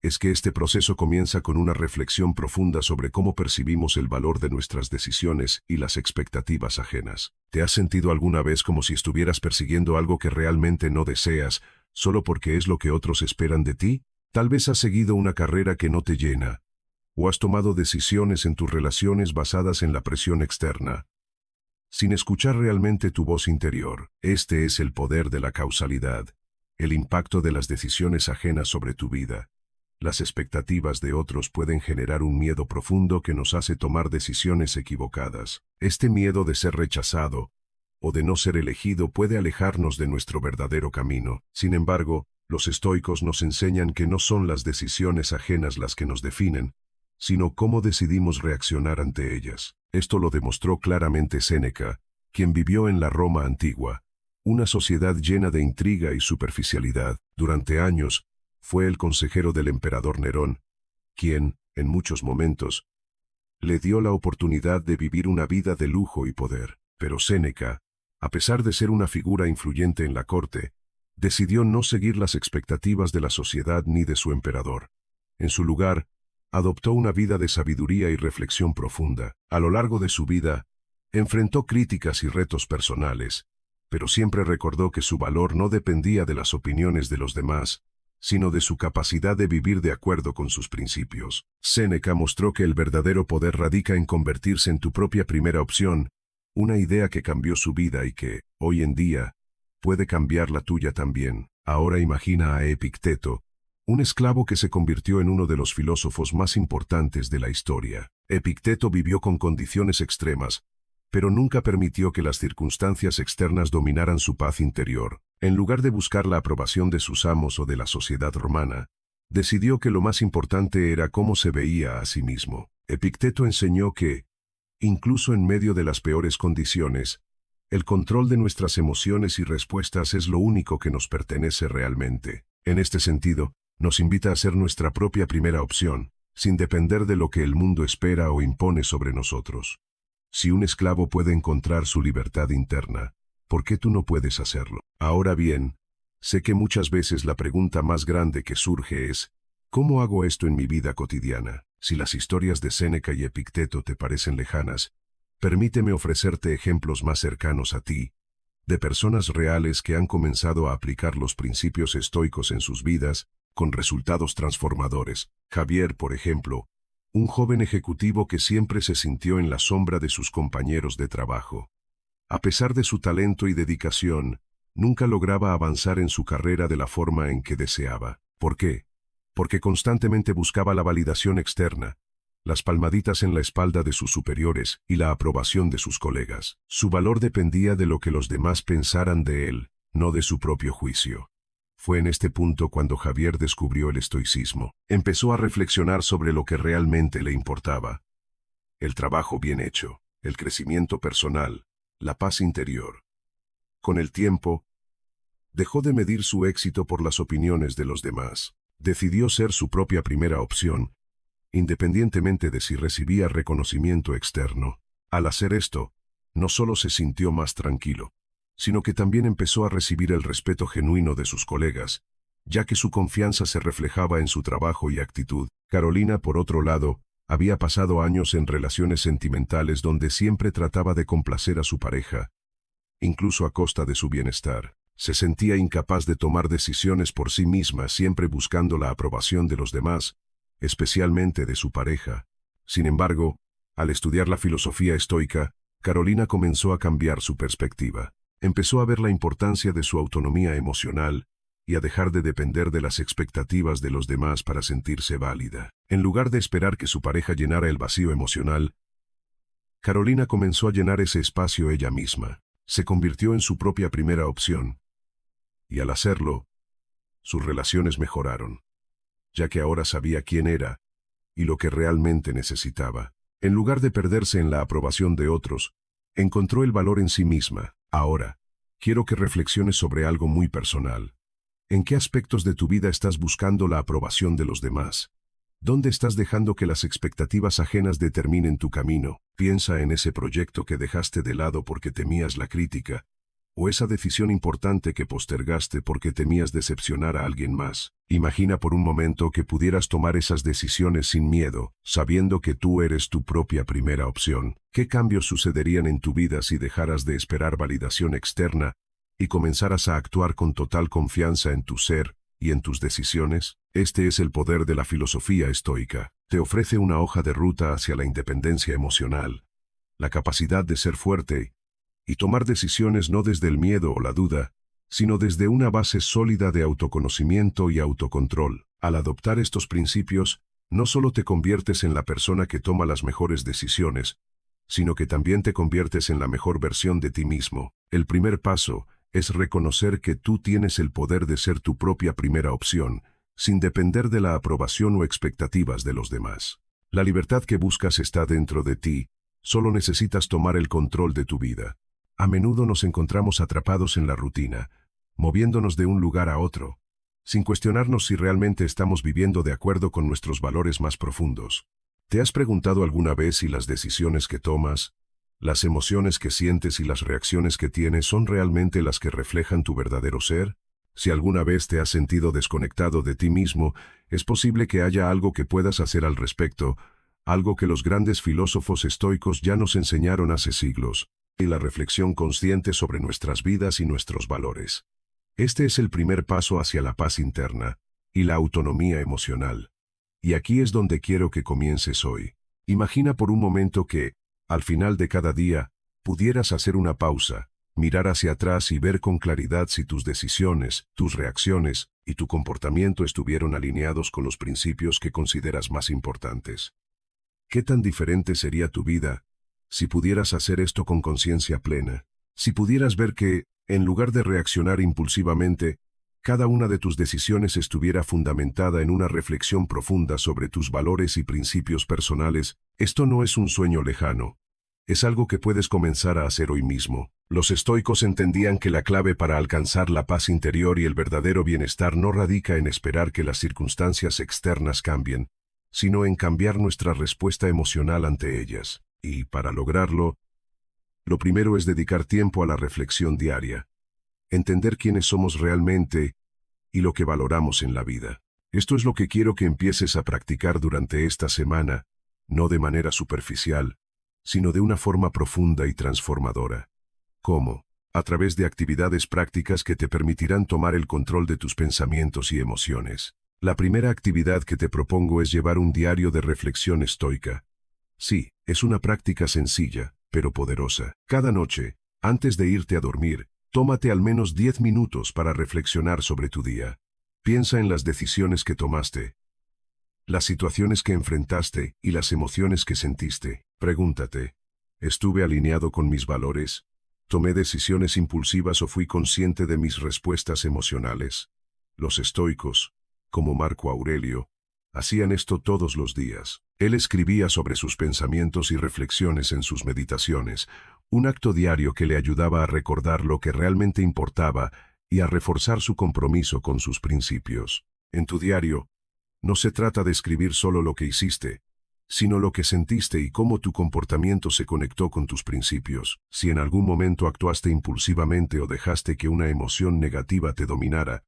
es que este proceso comienza con una reflexión profunda sobre cómo percibimos el valor de nuestras decisiones y las expectativas ajenas. ¿Te has sentido alguna vez como si estuvieras persiguiendo algo que realmente no deseas, solo porque es lo que otros esperan de ti? Tal vez has seguido una carrera que no te llena, ¿O has tomado decisiones en tus relaciones basadas en la presión externa, sin escuchar realmente tu voz interior? Este es el poder de la causalidad, el impacto de las decisiones ajenas sobre tu vida. Las expectativas de otros pueden generar un miedo profundo que nos hace tomar decisiones equivocadas. Este miedo de ser rechazado o de no ser elegido puede alejarnos de nuestro verdadero camino. Sin embargo, los estoicos nos enseñan que no son las decisiones ajenas las que nos definen, sino cómo decidimos reaccionar ante ellas. Esto lo demostró claramente Séneca, quien vivió en la Roma antigua, una sociedad llena de intriga y superficialidad. Durante años, fue el consejero del emperador Nerón, quien, en muchos momentos, le dio la oportunidad de vivir una vida de lujo y poder. Pero Séneca, a pesar de ser una figura influyente en la corte, decidió no seguir las expectativas de la sociedad ni de su emperador. En su lugar, adoptó una vida de sabiduría y reflexión profunda. A lo largo de su vida, enfrentó críticas y retos personales, pero siempre recordó que su valor no dependía de las opiniones de los demás, sino de su capacidad de vivir de acuerdo con sus principios. Séneca mostró que el verdadero poder radica en convertirse en tu propia primera opción, una idea que cambió su vida y que, hoy en día, puede cambiar la tuya también. Ahora imagina a Epicteto, un esclavo que se convirtió en uno de los filósofos más importantes de la historia. Epicteto vivió con condiciones extremas, pero nunca permitió que las circunstancias externas dominaran su paz interior. En lugar de buscar la aprobación de sus amos o de la sociedad romana, decidió que lo más importante era cómo se veía a sí mismo. Epicteto enseñó que, incluso en medio de las peores condiciones, el control de nuestras emociones y respuestas es lo único que nos pertenece realmente. En este sentido, nos invita a ser nuestra propia primera opción, sin depender de lo que el mundo espera o impone sobre nosotros. Si un esclavo puede encontrar su libertad interna, ¿por qué tú no puedes hacerlo? Ahora bien, sé que muchas veces la pregunta más grande que surge es, ¿cómo hago esto en mi vida cotidiana? Si las historias de Séneca y Epicteto te parecen lejanas, permíteme ofrecerte ejemplos más cercanos a ti, de personas reales que han comenzado a aplicar los principios estoicos en sus vidas, con resultados transformadores. Javier, por ejemplo, un joven ejecutivo que siempre se sintió en la sombra de sus compañeros de trabajo. A pesar de su talento y dedicación, nunca lograba avanzar en su carrera de la forma en que deseaba. ¿Por qué? Porque constantemente buscaba la validación externa, las palmaditas en la espalda de sus superiores y la aprobación de sus colegas. Su valor dependía de lo que los demás pensaran de él, no de su propio juicio. Fue en este punto cuando Javier descubrió el estoicismo. Empezó a reflexionar sobre lo que realmente le importaba: el trabajo bien hecho, el crecimiento personal, la paz interior. Con el tiempo, dejó de medir su éxito por las opiniones de los demás. Decidió ser su propia primera opción, independientemente de si recibía reconocimiento externo. Al hacer esto, no solo se sintió más tranquilo, sino que también empezó a recibir el respeto genuino de sus colegas, ya que su confianza se reflejaba en su trabajo y actitud. Carolina, por otro lado, había pasado años en relaciones sentimentales donde siempre trataba de complacer a su pareja, incluso a costa de su bienestar. Se sentía incapaz de tomar decisiones por sí misma, siempre buscando la aprobación de los demás, especialmente de su pareja. Sin embargo, al estudiar la filosofía estoica, Carolina comenzó a cambiar su perspectiva. Empezó a ver la importancia de su autonomía emocional y a dejar de depender de las expectativas de los demás para sentirse válida. En lugar de esperar que su pareja llenara el vacío emocional, Carolina comenzó a llenar ese espacio ella misma. Se convirtió en su propia primera opción. Y al hacerlo, sus relaciones mejoraron, ya que ahora sabía quién era y lo que realmente necesitaba. En lugar de perderse en la aprobación de otros, encontró el valor en sí misma. Ahora, quiero que reflexiones sobre algo muy personal. ¿En qué aspectos de tu vida estás buscando la aprobación de los demás? ¿Dónde estás dejando que las expectativas ajenas determinen tu camino? Piensa en ese proyecto que dejaste de lado porque temías la crítica, o esa decisión importante que postergaste porque temías decepcionar a alguien más. Imagina por un momento que pudieras tomar esas decisiones sin miedo, sabiendo que tú eres tu propia primera opción. ¿Qué cambios sucederían en tu vida si dejaras de esperar validación externa y comenzaras a actuar con total confianza en tu ser y en tus decisiones? Este es el poder de la filosofía estoica. te ofrece una hoja de ruta hacia la independencia emocional, la capacidad de ser fuerte y tomar decisiones no desde el miedo o la duda, sino desde una base sólida de autoconocimiento y autocontrol. Al adoptar estos principios, no solo te conviertes en la persona que toma las mejores decisiones, sino que también te conviertes en la mejor versión de ti mismo. El primer paso es reconocer que tú tienes el poder de ser tu propia primera opción, sin depender de la aprobación o expectativas de los demás. La libertad que buscas está dentro de ti, solo necesitas tomar el control de tu vida. A menudo nos encontramos atrapados en la rutina, moviéndonos de un lugar a otro, sin cuestionarnos si realmente estamos viviendo de acuerdo con nuestros valores más profundos. ¿Te has preguntado alguna vez si las decisiones que tomas, las emociones que sientes y las reacciones que tienes son realmente las que reflejan tu verdadero ser? Si alguna vez te has sentido desconectado de ti mismo, es posible que haya algo que puedas hacer al respecto, algo que los grandes filósofos estoicos ya nos enseñaron hace siglos, y la reflexión consciente sobre nuestras vidas y nuestros valores. Este es el primer paso hacia la paz interna y la autonomía emocional. Y aquí es donde quiero que comiences hoy. Imagina por un momento que, al final de cada día, pudieras hacer una pausa, mirar hacia atrás y ver con claridad si tus decisiones, tus reacciones y tu comportamiento estuvieron alineados con los principios que consideras más importantes. ¿Qué tan diferente sería tu vida si pudieras hacer esto con conciencia plena? Si pudieras ver que, en lugar de reaccionar impulsivamente, cada una de tus decisiones estuviera fundamentada en una reflexión profunda sobre tus valores y principios personales. Esto no es un sueño lejano. Es algo que puedes comenzar a hacer hoy mismo. Los estoicos entendían que la clave para alcanzar la paz interior y el verdadero bienestar no radica en esperar que las circunstancias externas cambien, sino en cambiar nuestra respuesta emocional ante ellas. Y, para lograrlo, lo primero es dedicar tiempo a la reflexión diaria. Entender quiénes somos realmente y lo que valoramos en la vida. Esto es lo que quiero que empieces a practicar durante esta semana, no de manera superficial, sino de una forma profunda y transformadora. ¿Cómo? A través de actividades prácticas que te permitirán tomar el control de tus pensamientos y emociones. La primera actividad que te propongo es llevar un diario de reflexión estoica. Sí, es una práctica sencilla, pero poderosa. Cada noche, antes de irte a dormir, tómate al menos 10 minutos para reflexionar sobre tu día. Piensa en las decisiones que tomaste, las situaciones que enfrentaste y las emociones que sentiste. Pregúntate, ¿estuve alineado con mis valores? ¿Tomé decisiones impulsivas o fui consciente de mis respuestas emocionales? Los estoicos, como Marco Aurelio, hacían esto todos los días. Él escribía sobre sus pensamientos y reflexiones en sus meditaciones, un acto diario que le ayudaba a recordar lo que realmente importaba y a reforzar su compromiso con sus principios. En tu diario, no se trata de escribir solo lo que hiciste, sino lo que sentiste y cómo tu comportamiento se conectó con tus principios. Si en algún momento actuaste impulsivamente o dejaste que una emoción negativa te dominara,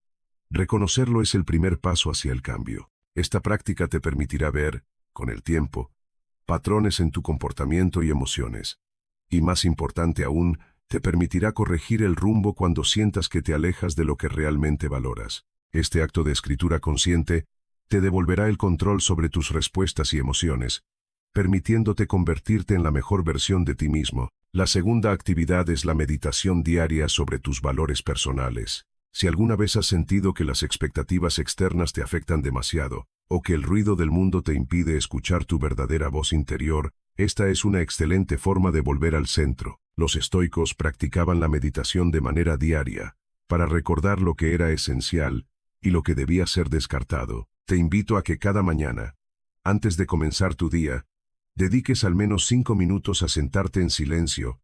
reconocerlo es el primer paso hacia el cambio. Esta práctica te permitirá ver, con el tiempo, patrones en tu comportamiento y emociones. Y más importante aún, te permitirá corregir el rumbo cuando sientas que te alejas de lo que realmente valoras. Este acto de escritura consciente te devolverá el control sobre tus respuestas y emociones, permitiéndote convertirte en la mejor versión de ti mismo. La segunda actividad es la meditación diaria sobre tus valores personales. Si alguna vez has sentido que las expectativas externas te afectan demasiado, o que el ruido del mundo te impide escuchar tu verdadera voz interior, esta es una excelente forma de volver al centro. Los estoicos practicaban la meditación de manera diaria, para recordar lo que era esencial y lo que debía ser descartado. Te invito a que cada mañana, antes de comenzar tu día, dediques al menos 5 minutos a sentarte en silencio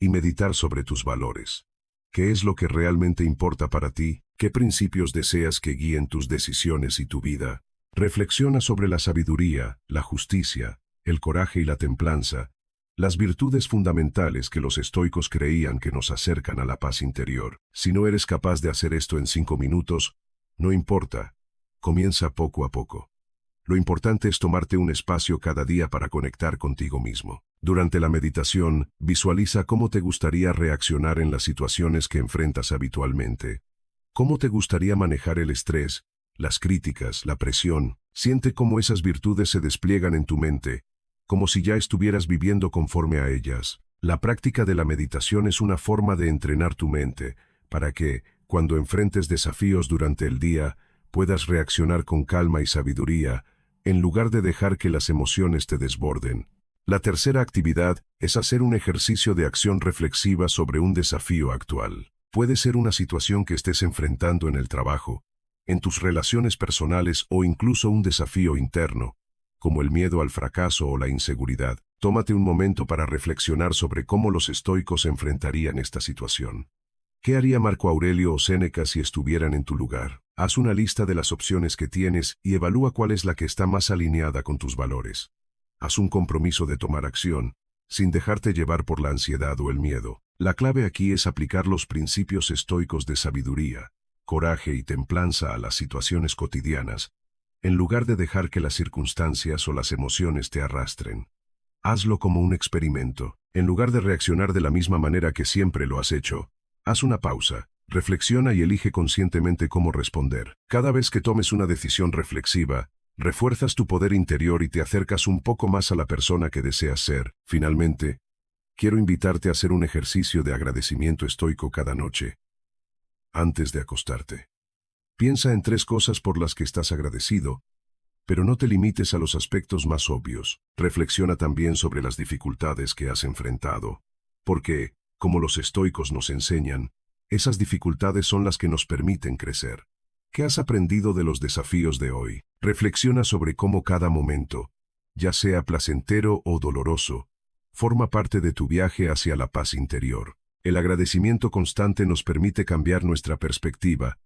y meditar sobre tus valores. ¿Qué es lo que realmente importa para ti? ¿Qué principios deseas que guíen tus decisiones y tu vida? Reflexiona sobre la sabiduría, la justicia, el coraje y la templanza, las virtudes fundamentales que los estoicos creían que nos acercan a la paz interior. Si no eres capaz de hacer esto en 5 minutos, no importa, comienza poco a poco. Lo importante es tomarte un espacio cada día para conectar contigo mismo. Durante la meditación, visualiza cómo te gustaría reaccionar en las situaciones que enfrentas habitualmente. ¿Cómo te gustaría manejar el estrés, las críticas, la presión. Siente cómo esas virtudes se despliegan en tu mente, como si ya estuvieras viviendo conforme a ellas. La práctica de la meditación es una forma de entrenar tu mente, para que, cuando enfrentes desafíos durante el día, puedas reaccionar con calma y sabiduría, en lugar de dejar que las emociones te desborden. La tercera actividad es hacer un ejercicio de acción reflexiva sobre un desafío actual. Puede ser una situación que estés enfrentando en el trabajo, en tus relaciones personales o incluso un desafío interno, como el miedo al fracaso o la inseguridad. Tómate un momento para reflexionar sobre cómo los estoicos enfrentarían esta situación. ¿Qué haría Marco Aurelio o Séneca si estuvieran en tu lugar? Haz una lista de las opciones que tienes y evalúa cuál es la que está más alineada con tus valores. Haz un compromiso de tomar acción, sin dejarte llevar por la ansiedad o el miedo. La clave aquí es aplicar los principios estoicos de sabiduría, coraje y templanza a las situaciones cotidianas, en lugar de dejar que las circunstancias o las emociones te arrastren. Hazlo como un experimento. En lugar de reaccionar de la misma manera que siempre lo has hecho, haz una pausa, reflexiona y elige conscientemente cómo responder. Cada vez que tomes una decisión reflexiva, refuerzas tu poder interior y te acercas un poco más a la persona que deseas ser. Finalmente, quiero invitarte a hacer un ejercicio de agradecimiento estoico cada noche, antes de acostarte. Piensa en 3 cosas por las que estás agradecido, pero no te limites a los aspectos más obvios. Reflexiona también sobre las dificultades que has enfrentado, porque, como los estoicos nos enseñan, esas dificultades son las que nos permiten crecer. ¿Qué has aprendido de los desafíos de hoy? Reflexiona sobre cómo cada momento, ya sea placentero o doloroso, forma parte de tu viaje hacia la paz interior. El agradecimiento constante nos permite cambiar nuestra perspectiva,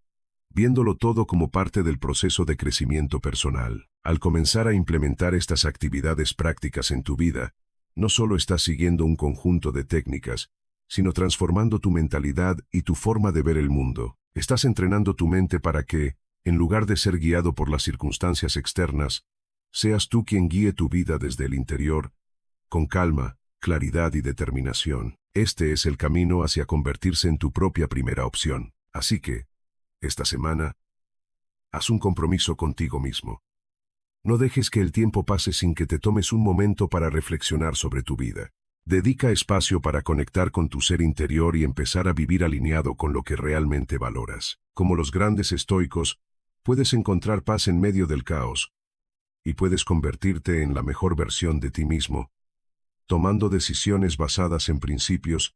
viéndolo todo como parte del proceso de crecimiento personal. Al comenzar a implementar estas actividades prácticas en tu vida, no solo estás siguiendo un conjunto de técnicas, sino transformando tu mentalidad y tu forma de ver el mundo. Estás entrenando tu mente para que, en lugar de ser guiado por las circunstancias externas, seas tú quien guíe tu vida desde el interior, con calma, claridad y determinación. Este es el camino hacia convertirse en tu propia primera opción. Así que, esta semana, haz un compromiso contigo mismo. No dejes que el tiempo pase sin que te tomes un momento para reflexionar sobre tu vida. Dedica espacio para conectar con tu ser interior y empezar a vivir alineado con lo que realmente valoras. Como los grandes estoicos, puedes encontrar paz en medio del caos, y puedes convertirte en la mejor versión de ti mismo, tomando decisiones basadas en principios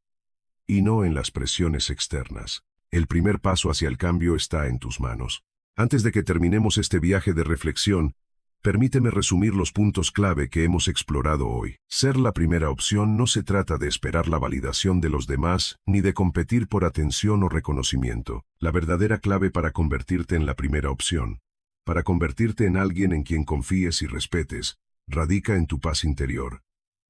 y no en las presiones externas. El primer paso hacia el cambio está en tus manos. Antes de que terminemos este viaje de reflexión, permíteme resumir los puntos clave que hemos explorado hoy. Ser la primera opción no se trata de esperar la validación de los demás ni de competir por atención o reconocimiento. La verdadera clave para convertirte en la primera opción, para convertirte en alguien en quien confíes y respetes, radica en tu paz interior,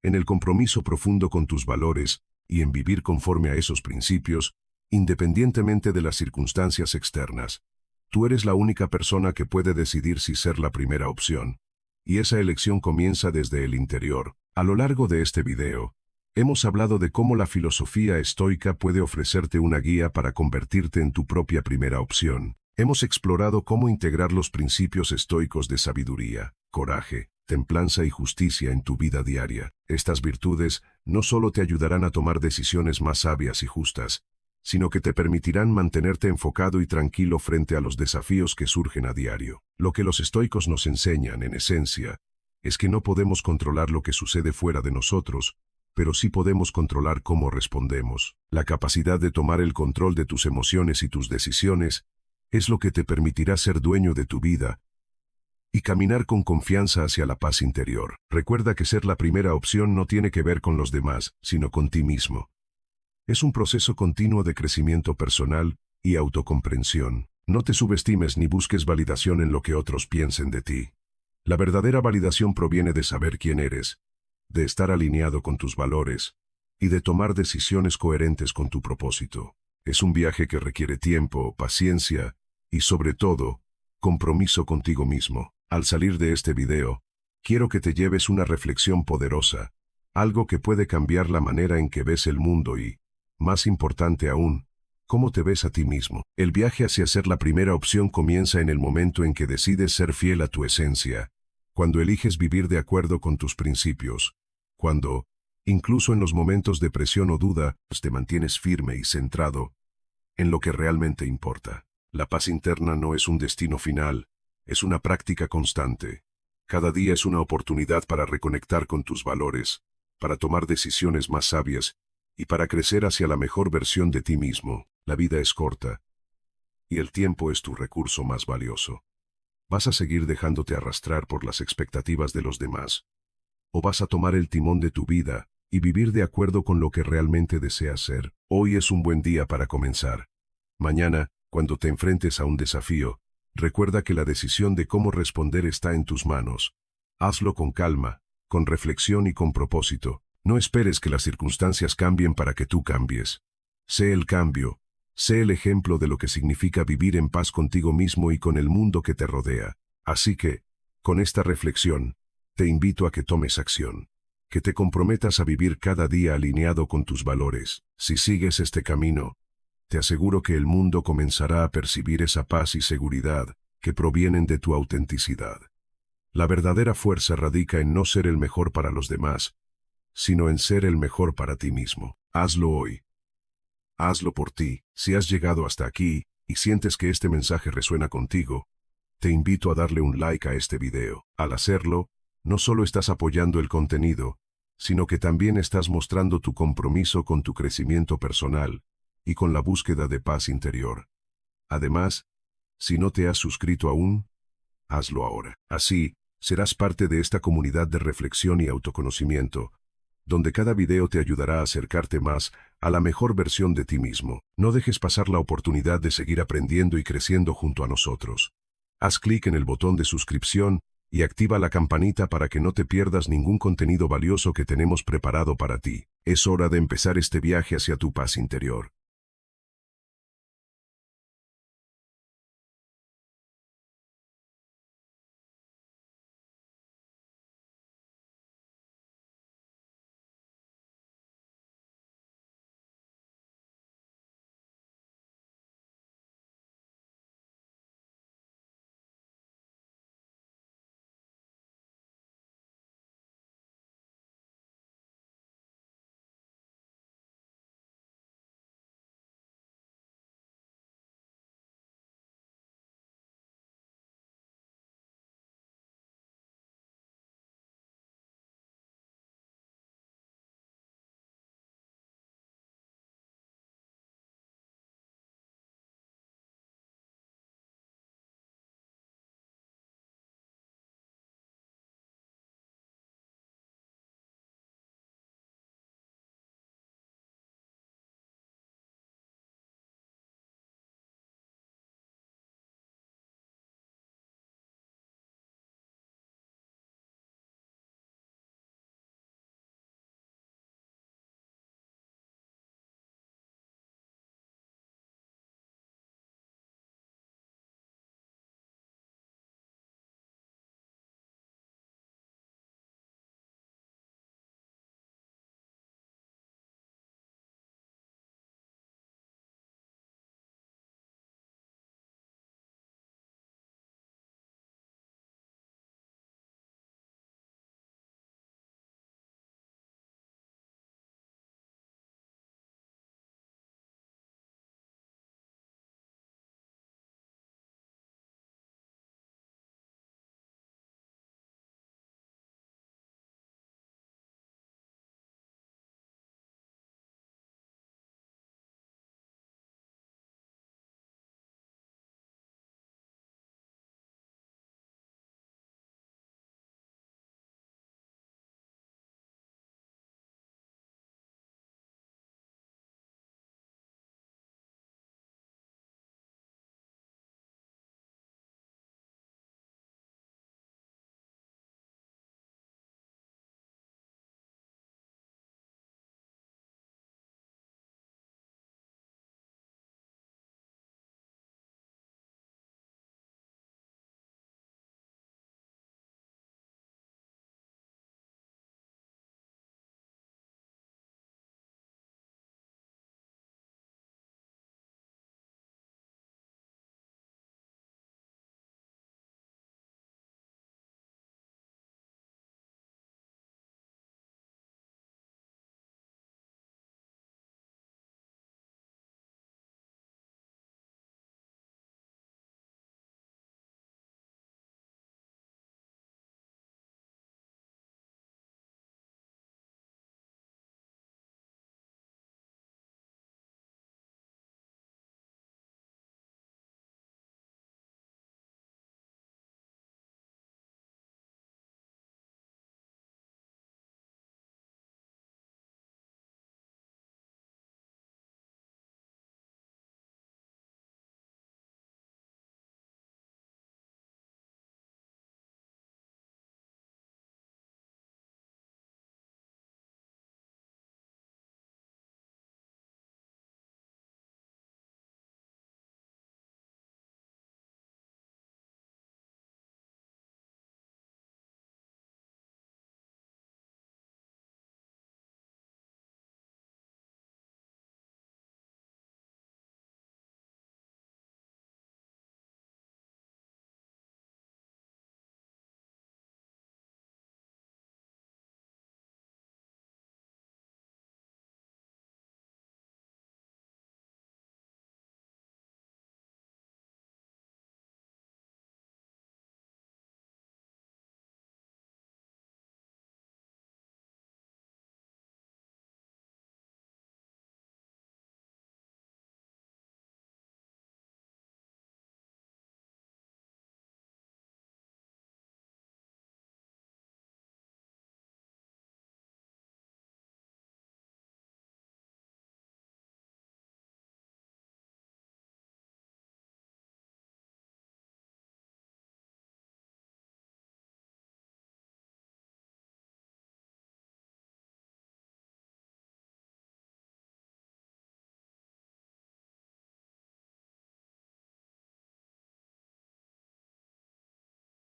en el compromiso profundo con tus valores y en vivir conforme a esos principios, independientemente de las circunstancias externas. Tú eres la única persona que puede decidir si ser la primera opción, y esa elección comienza desde el interior. A lo largo de este video, hemos hablado de cómo la filosofía estoica puede ofrecerte una guía para convertirte en tu propia primera opción. Hemos explorado cómo integrar los principios estoicos de sabiduría, coraje, templanza y justicia en tu vida diaria. Estas virtudes no solo te ayudarán a tomar decisiones más sabias y justas, sino que te permitirán mantenerte enfocado y tranquilo frente a los desafíos que surgen a diario. Lo que los estoicos nos enseñan, en esencia, es que no podemos controlar lo que sucede fuera de nosotros, pero sí podemos controlar cómo respondemos. La capacidad de tomar el control de tus emociones y tus decisiones es lo que te permitirá ser dueño de tu vida y caminar con confianza hacia la paz interior. Recuerda que ser la primera opción no tiene que ver con los demás, sino con ti mismo. Es un proceso continuo de crecimiento personal y autocomprensión. No te subestimes ni busques validación en lo que otros piensen de ti. La verdadera validación proviene de saber quién eres, de estar alineado con tus valores y de tomar decisiones coherentes con tu propósito. Es un viaje que requiere tiempo, paciencia y, sobre todo, compromiso contigo mismo. Al salir de este video, quiero que te lleves una reflexión poderosa, algo que puede cambiar la manera en que ves el mundo y, más importante aún, ¿Cómo te ves a ti mismo? El viaje hacia ser la primera opción comienza en el momento en que decides ser fiel a tu esencia, cuando eliges vivir de acuerdo con tus principios, cuando, incluso en los momentos de presión o duda, te mantienes firme y centrado en lo que realmente importa. La paz interna no es un destino final, es una práctica constante. Cada día es una oportunidad para reconectar con tus valores, para tomar decisiones más sabias y para crecer hacia la mejor versión de ti mismo. La vida es corta y el tiempo es tu recurso más valioso. ¿Vas a seguir dejándote arrastrar por las expectativas de los demás? ¿O vas a tomar el timón de tu vida y vivir de acuerdo con lo que realmente deseas ser? Hoy es un buen día para comenzar. Mañana, cuando te enfrentes a un desafío, recuerda que la decisión de cómo responder está en tus manos. Hazlo con calma, con reflexión y con propósito. No esperes que las circunstancias cambien para que tú cambies. Sé el cambio. Sé el ejemplo de lo que significa vivir en paz contigo mismo y con el mundo que te rodea. Así que, con esta reflexión, te invito a que tomes acción, que te comprometas a vivir cada día alineado con tus valores. Si sigues este camino, te aseguro que el mundo comenzará a percibir esa paz y seguridad que provienen de tu autenticidad. La verdadera fuerza radica en no ser el mejor para los demás, sino en ser el mejor para ti mismo. Hazlo hoy. Hazlo por ti. Si has llegado hasta aquí y sientes que este mensaje resuena contigo, te invito a darle un like a este video. Al hacerlo, no solo estás apoyando el contenido, sino que también estás mostrando tu compromiso con tu crecimiento personal y con la búsqueda de paz interior. Además, si no te has suscrito aún, hazlo ahora. Así, serás parte de esta comunidad de reflexión y autoconocimiento, donde cada video te ayudará a acercarte más a la mejor versión de ti mismo. No dejes pasar la oportunidad de seguir aprendiendo y creciendo junto a nosotros. Haz clic en el botón de suscripción y activa la campanita para que no te pierdas ningún contenido valioso que tenemos preparado para ti. Es hora de empezar este viaje hacia tu paz interior.